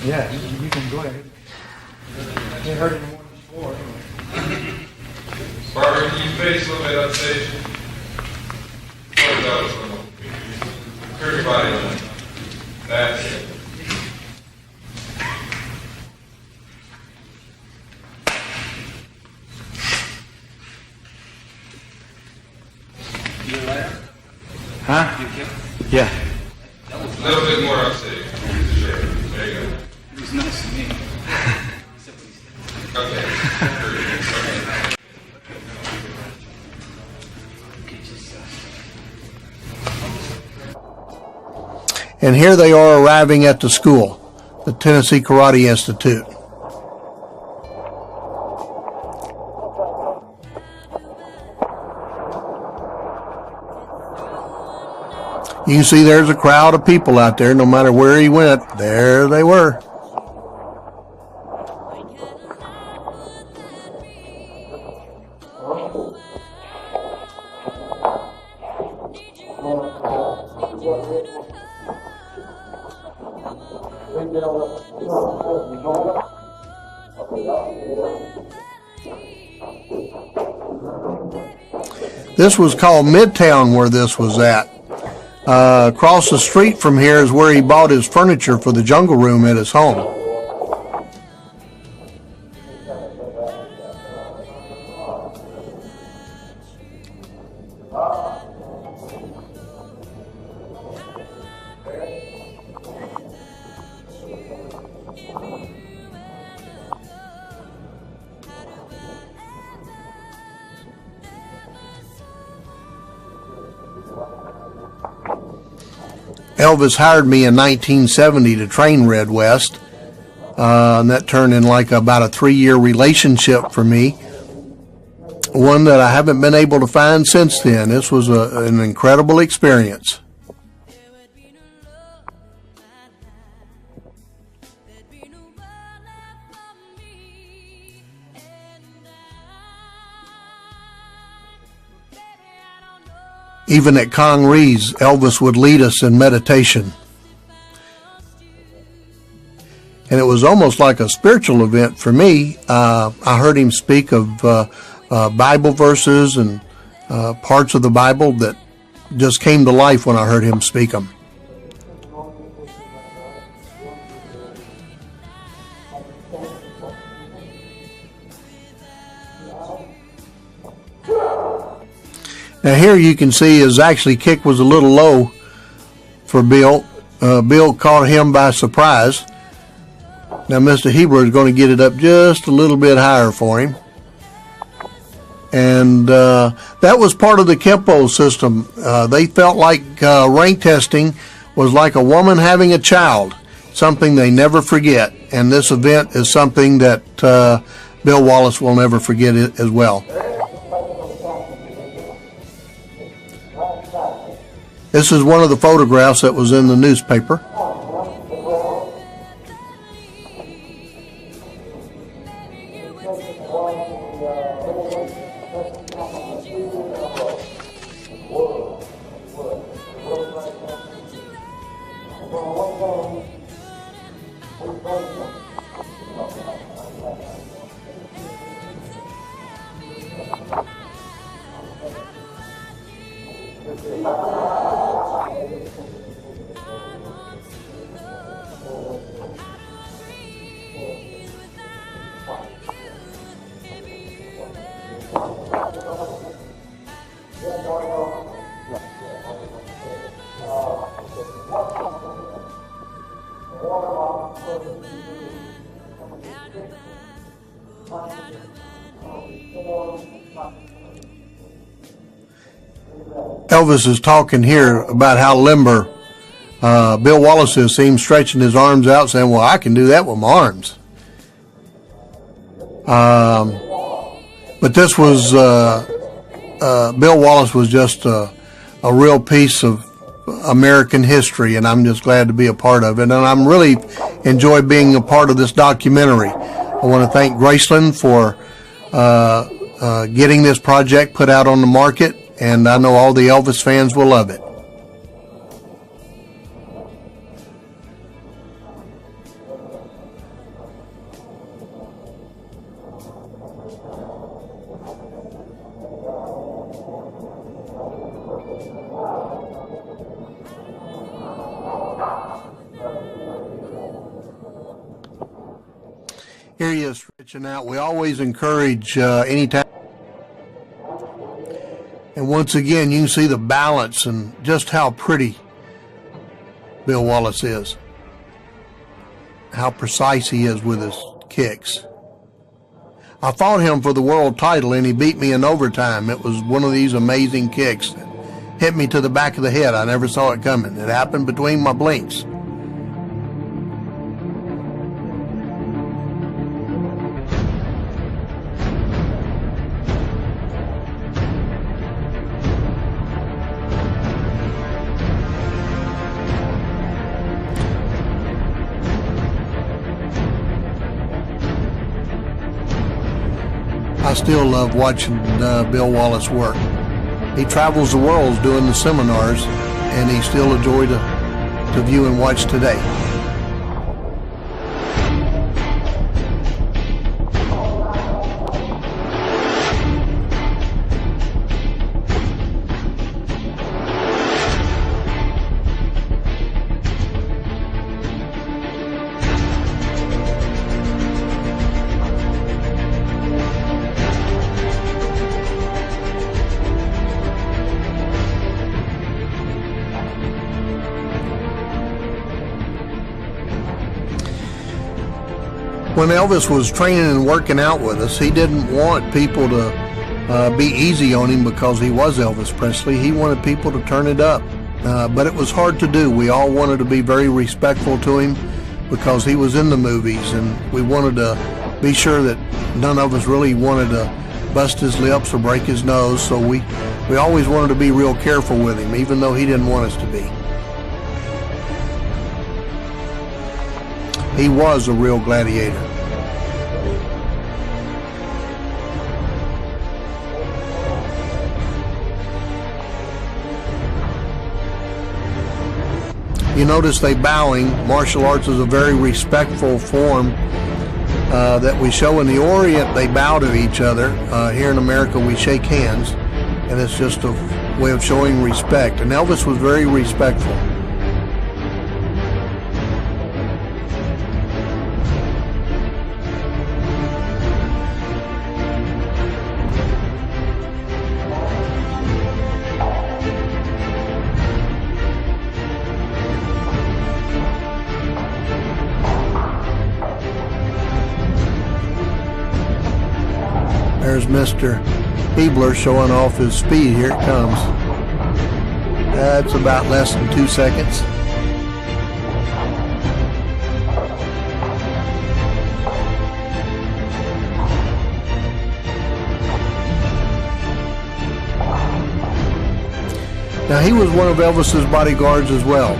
Yeah, you can go ahead. I heard it more before. Barbara, can you face a little bit on stage? Turn your body on. That's it. You later? Huh? Yeah. A little bit more on stage. Sure. There you go. It was nice to meet you. Okay. And here they are arriving at the school, the Tennessee Karate Institute. You can see there's a crowd of people out there. No matter where he went, there they were. This was called Midtown where this was at. Across the street from here is where he bought his furniture for the jungle room at his home. Elvis hired me in 1970 to train Red West, and that turned in like about a 3-year relationship for me, one that I haven't been able to find since then. This was an incredible experience. Even at Congress, Elvis would lead us in meditation. And it was almost like a spiritual event for me. I heard him speak of Bible verses and parts of the Bible that just came to life when I heard him speak them. Now here you can see his actually kick was a little low for Bill. Bill caught him by surprise. Now Mr. Hebrew is going to get it up just a little bit higher for him. And that was part of the Kempo system. They felt like rank testing was like a woman having a child, something they never forget. And this event is something that Bill Wallace will never forget it as well. This is one of the photographs that was in the newspaper. Elvis is talking here about how limber Bill Wallace is. See him stretching his arms out, saying, well, I can do that with my arms. But this was, Bill Wallace was just a real piece of American history, and I'm just glad to be a part of it. And I'm really enjoy being a part of this documentary. I want to thank Graceland for getting this project put out on the market, and I know all the Elvis fans will love it. Here he is stretching out. We always encourage anytime. And once again, you can see the balance and just how pretty Bill Wallace is. How precise he is with his kicks. I fought him for the world title and he beat me in overtime. It was one of these amazing kicks that hit me to the back of the head. I never saw it coming. It happened between my blinks. I still love watching Bill Wallace work. He travels the world doing the seminars, and he's still a joy to view and watch today. When Elvis was training and working out with us, he didn't want people to be easy on him because he was Elvis Presley. He wanted people to turn it up, but it was hard to do. We all wanted to be very respectful to him because he was in the movies, and we wanted to be sure that none of us really wanted to bust his lips or break his nose, so we always wanted to be real careful with him, even though he didn't want us to be. He was a real gladiator. You notice they bowing. Martial arts is a very respectful form that we show in the Orient. They bow to each other. Here in America we shake hands, and it's just a way of showing respect. And Elvis was very respectful. There's Mr. Hebler showing off his speed. Here it comes. That's about less than 2 seconds. Now he was one of Elvis's bodyguards as well.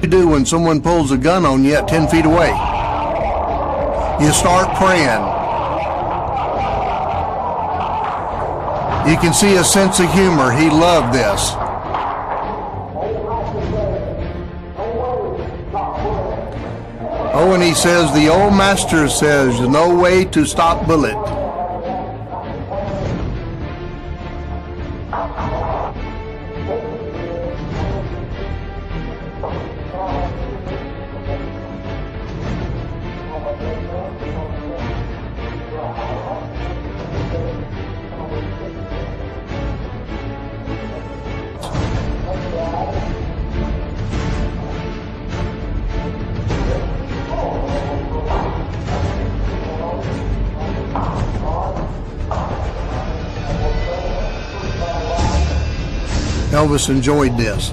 You do when someone pulls a gun on you at 10 feet away. You start praying. You can see a sense of humor. He loved this. Oh, and he says, the old master says, there's no way to stop bullet. Elvis enjoyed this.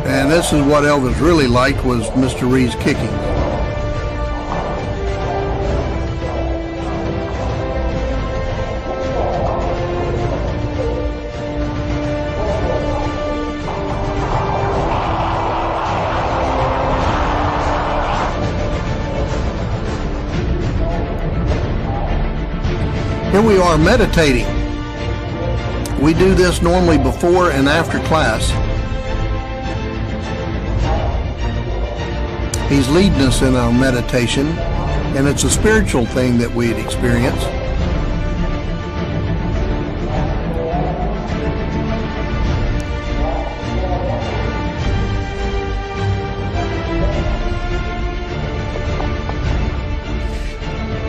And this is what Elvis really liked, was Mr. Reed's kicking. Here we are meditating. We do this normally before and after class. He's leading us in our meditation, and it's a spiritual thing that we'd experience.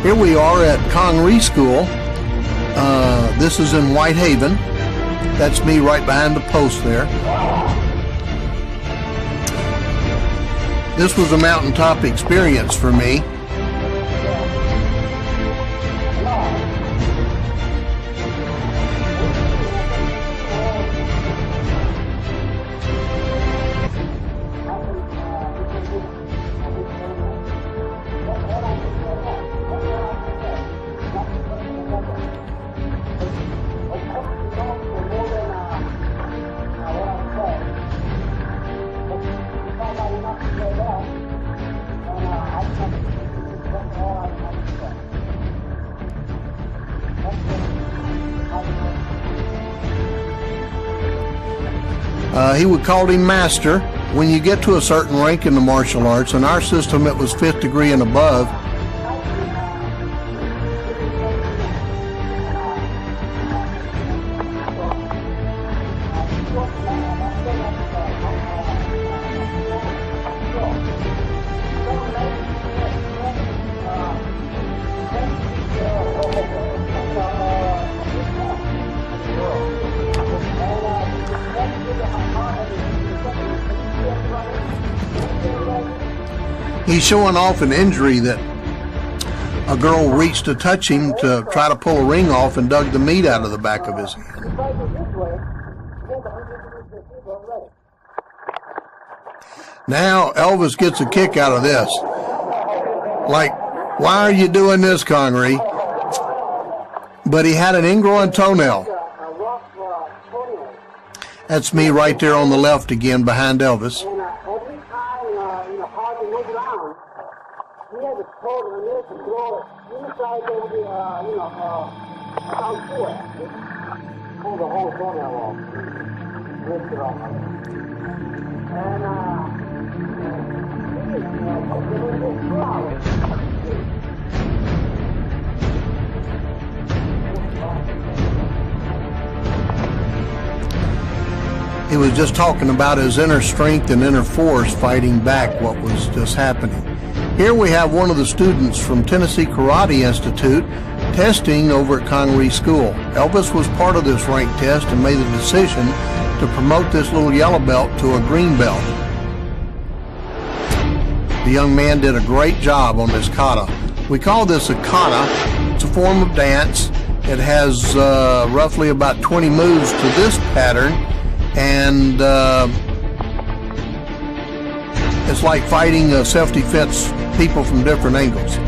Here we are at Connery School. This is in Whitehaven. That's me right behind the post there. This was a mountaintop experience for me. He would call him master. When you get to a certain rank in the martial arts, in our system it was 5th degree and above. He's showing off an injury that a girl reached to touch him to try to pull a ring off and dug the meat out of the back of his hand. Now Elvis gets a kick out of this. Like, why are you doing this, Connery? But he had an ingrowing toenail. That's me right there on the left again behind Elvis. He was just talking about his inner strength and inner force fighting back what was just happening. Here we have one of the students from Tennessee Karate Institute testing over at Connery School. Elvis was part of this rank test and made the decision to promote this little yellow belt to a green belt. The young man did a great job on this kata. We call this a kata. It's a form of dance. It has roughly about 20 moves to this pattern, and it's like fighting self-defense people from different angles.